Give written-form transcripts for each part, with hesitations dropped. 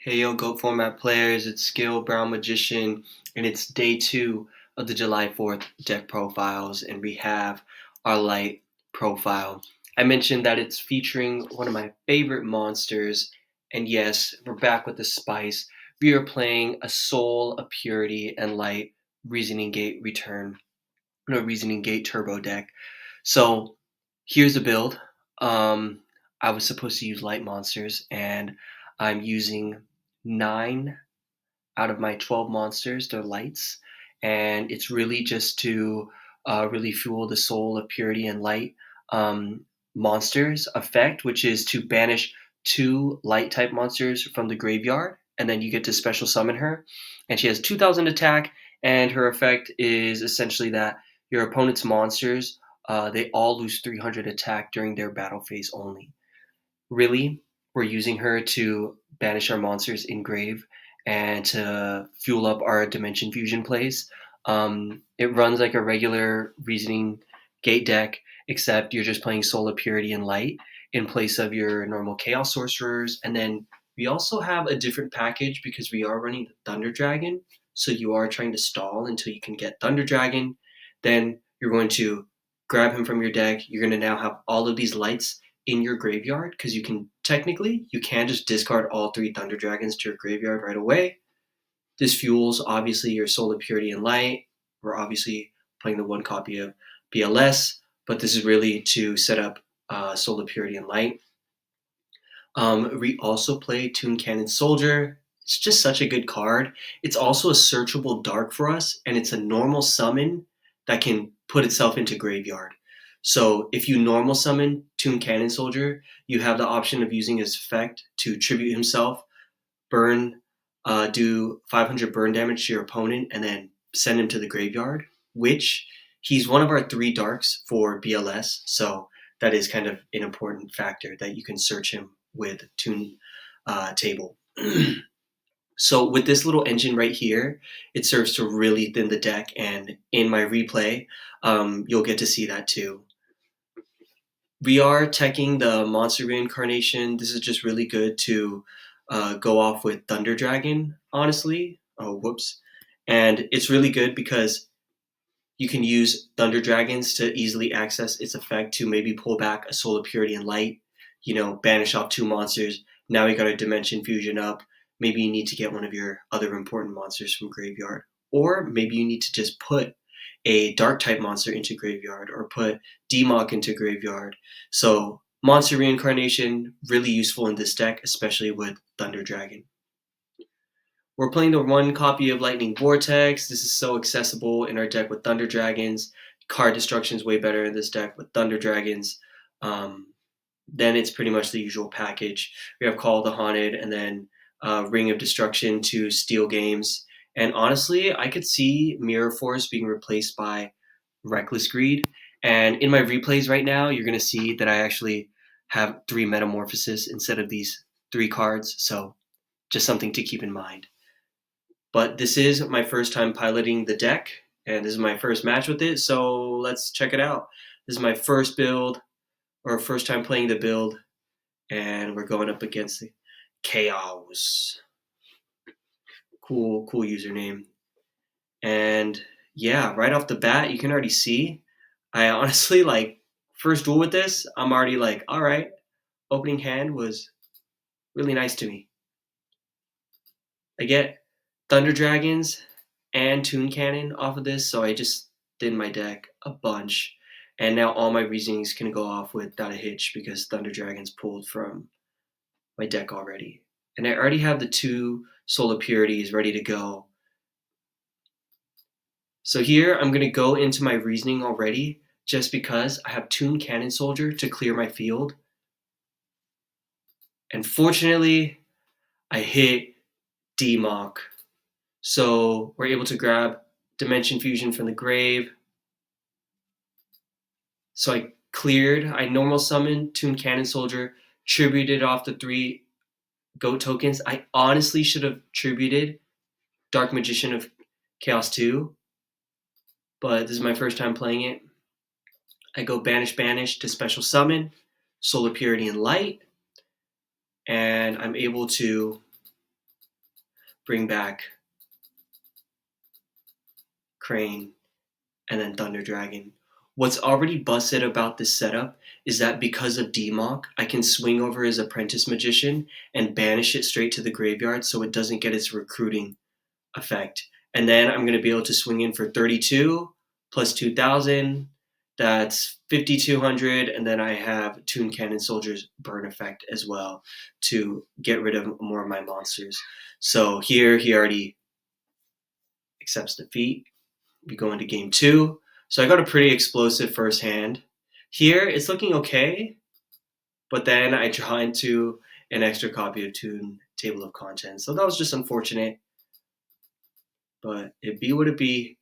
Hey yo, GOAT Format players, it's Skill Brown Magician, and it's day 2 of the July 4th deck profiles, and we have our light profile. I mentioned that it's featuring one of my favorite monsters, and yes, we're back with the spice. We are playing a Soul, a Purity, and Light Reasoning Gate Return, no, Reasoning Gate Turbo deck. So here's the build. Um, I was supposed to use light monsters, and I'm using 9 out of my 12 monsters. They're lights, and it's really just to really fuel the soul of purity and light um, monsters effect, which is to banish 2 light type monsters from the graveyard, and then you get to special summon her. And she has 2,000 attack, and her effect is essentially that your opponent's monsters they all lose 300 attack during their battle phase only. Really, we're using her to banish our monsters in grave and to fuel up our dimension fusion plays. It runs like a regular reasoning gate deck, except you're just playing Soul of Purity and Light in place of your normal Chaos Sorcerers. And then we also have a different package because we are running the Thunder Dragon. So you are trying to stall until you can get Thunder Dragon. Then you're going to grab him from your deck. You're going to now have all of these lights in your graveyard because you can just discard all 3 Thunder Dragons to your graveyard right away. This fuels obviously your Soul of Purity and Light. We're obviously playing the 1 copy of BLS, but this is really to set up Soul of Purity and Light. We also play Toon Cannon Soldier. It's just such a good card. It's also a searchable dark for us, and it's a normal summon that can put itself into graveyard. So if you normal summon Toon Cannon Soldier, you have the option of using his effect to tribute himself, do 500 burn damage to your opponent, and then send him to the graveyard, which he's one of our 3 darks for BLS, so that is kind of an important factor that you can search him with Toon Table. So with this little engine right here, it serves to really thin the deck, and in my replay, you'll get to see that too. We are teching the monster reincarnation. This is just really good to go off with Thunder Dragon, honestly. Oh, whoops. And it's really good because you can use Thunder Dragons to easily access its effect to maybe pull back a Soul of Purity and Light, banish off 2 monsters. Now you got a Dimension Fusion up. Maybe you need to get one of your other important monsters from graveyard. Or maybe you need to just put a dark type monster into graveyard or put Demok into graveyard. So monster reincarnation, really useful in this deck, especially with Thunder Dragon. We're playing the 1 copy of Lightning Vortex. This is so accessible in our deck with Thunder Dragons. Card destruction is way better in this deck with Thunder Dragons. Then it's pretty much the usual package. We have Call of the Haunted and then Ring of Destruction to steal games. And honestly, I could see Mirror Force being replaced by Reckless Greed. And in my replays right now, you're going to see that I actually have 3 Metamorphosis instead of these 3 cards. So just something to keep in mind. But this is my first time piloting the deck, and this is my first match with it, so let's check it out. This is my first build, or first time playing the build, and we're going up against the Chaos. Cool username. And yeah, right off the bat, you can already see, I honestly, first duel with this, I'm already like, all right, opening hand was really nice to me. I get Thunder Dragons and Toon Cannon off of this, so I just thinned my deck a bunch. And now all my reasonings can go off without a hitch because Thunder Dragons pulled from my deck already. And I already have the 2 Soul of Purities ready to go. So here I'm going to go into my reasoning already just because I have Toon Cannon Soldier to clear my field. And fortunately, I hit Demok. So we're able to grab Dimension Fusion from the grave. So I normal summoned Toon Cannon Soldier, tributed off the 3 GOAT tokens. I honestly should have tributed Dark Magician of Chaos 2, but this is my first time playing it. I go Banish to special summon Soul of Purity and Light, and I'm able to bring back Crane, and then Thunder Dragon. What's already busted about this setup is that because of Demok, I can swing over his Apprentice Magician and banish it straight to the graveyard so it doesn't get its recruiting effect. And then I'm going to be able to swing in for 32 plus 2,000. That's 5,200. And then I have Toon Cannon Soldier's burn effect as well to get rid of more of my monsters. So here he already accepts defeat. We go into game 2. So I got a pretty explosive first hand. Here it's looking okay, but then I draw into an extra copy of Toon Table of Contents. So that was just unfortunate, but it be what it be.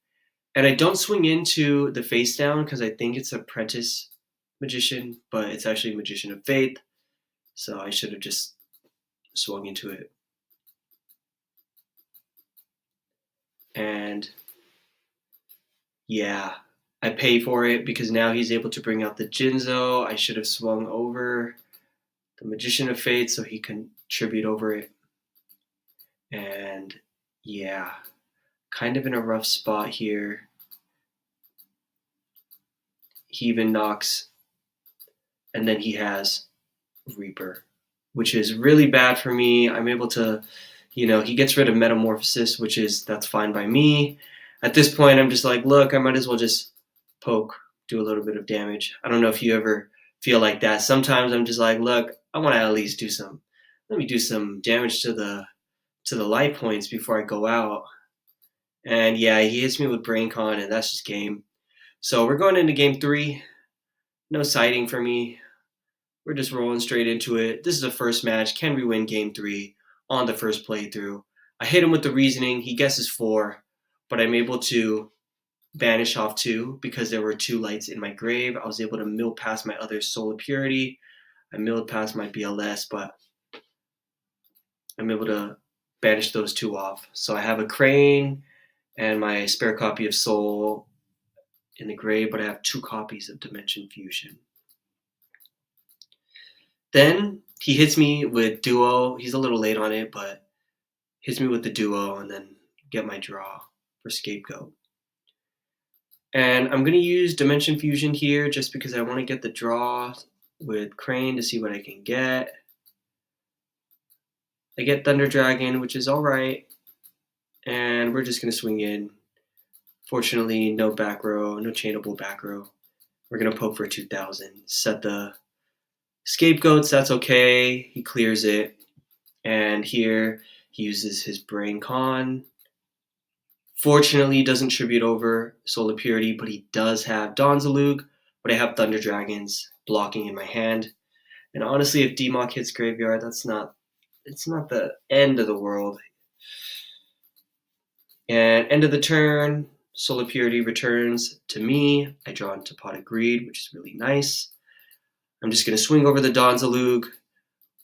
And I don't swing into the face down because I think it's Apprentice Magician, but it's actually Magician of Faith. So I should have just swung into it. And yeah, I pay for it because now he's able to bring out the Jinzo. I should have swung over the Magician of Fate so he can tribute over it. And yeah, kind of in a rough spot here. He even knocks, and then he has Reaper, which is really bad for me. I'm able to, he gets rid of Metamorphosis, that's fine by me. At this point, I'm just like, look, I might as well just poke, do a little bit of damage. I don't know if you ever feel like that. Sometimes I'm just like, look, I want to at least let me do some damage to the life points before I go out. And yeah, he hits me with Brain Con, and that's just game. So we're going into game 3. No sighting for me. We're just rolling straight into it. This is the first match. Can we win game 3 on the first playthrough? I hit him with the reasoning. He guesses 4, but I'm able to banish off 2 because there were 2 lights in my grave. I was able to mill past my other Soul of Purity. I milled past my BLS, but I'm able to banish those 2 off. So I have a Crane and my spare copy of Soul in the grave, but I have 2 copies of Dimension Fusion. Then he hits me with Duo. He's a little late on it, but hits me with the Duo and then get my draw for Scapegoat. And I'm going to use Dimension Fusion here just because I want to get the draw with Crane to see what I can get. I get Thunder Dragon, which is all right. And we're just going to swing in. Fortunately, no back row, no chainable back row. We're going to poke for 2,000. Set the Scapegoats, that's okay. He clears it. And here he uses his Brain Con. Fortunately, he doesn't tribute over Soul of Purity, but he does have Donzalug, but I have Thunder Dragons blocking in my hand. And honestly, if Demok hits Graveyard, it's not the end of the world. And end of the turn, Soul of Purity returns to me. I draw into Pot of Greed, which is really nice. I'm just going to swing over the Donzalug.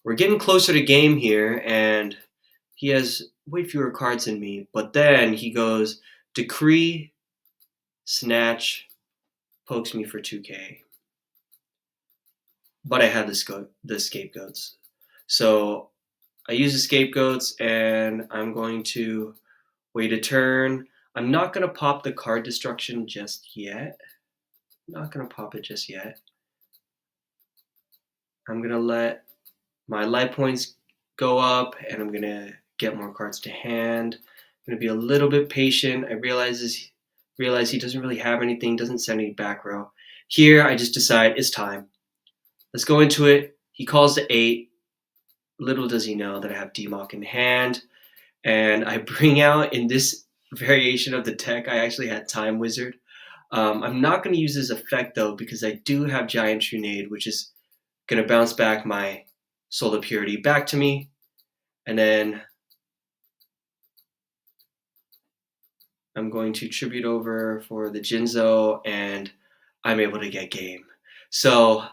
We're getting closer to game here, and he has way fewer cards than me. But then he goes Decree, Snatch, pokes me for 2k. But I had the Scapegoats. So I use the Scapegoats, and I'm going to wait a turn. I'm not going to pop the card destruction just yet. Not going to pop it just yet. I'm going to let my life points go up, and I'm going to get more cards to hand. I'm going to be a little bit patient. I realize he doesn't really have anything, doesn't send any back row. Here, I just decide it's time. Let's go into it. He calls to 8. Little does he know that I have Demok in hand. And I bring out, in this variation of the tech, I actually had Time Wizard. I'm not going to use his effect, though, because I do have Giant Trunade, which is going to bounce back my Soul of Purity back to me. And then I'm going to tribute over for the Jinzo, and I'm able to get game. So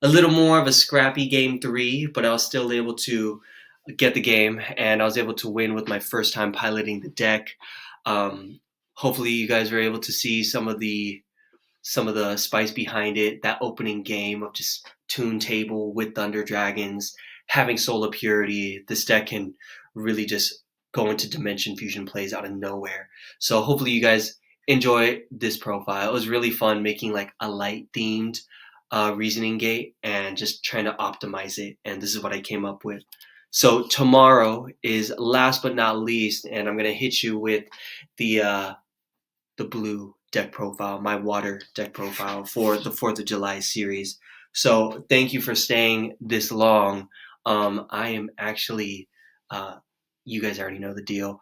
a little more of a scrappy game 3, but I was still able to get the game, and I was able to win with my first time piloting the deck. Hopefully you guys were able to see some of the spice behind it. That opening game of just Toon Table with Thunder Dragons, having Soul of Purity. This deck can really just go into Dimension Fusion plays out of nowhere. So hopefully you guys enjoy this profile. It was really fun making like a light themed reasoning gate and just trying to optimize it. And this is what I came up with. So tomorrow is last but not least, and I'm gonna hit you with the the blue deck profile, my water deck profile for the 4th of July series. So thank you for staying this long. I am actually, you guys already know the deal.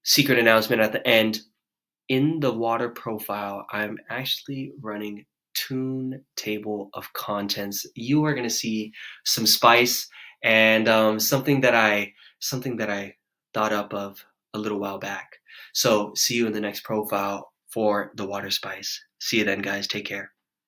Secret announcement at the end. In the water profile, I'm actually running Tune Table of Contents. You are going to see some spice and something that I thought up of a little while back. So see you in the next profile for the water spice. See you then, guys. Take care.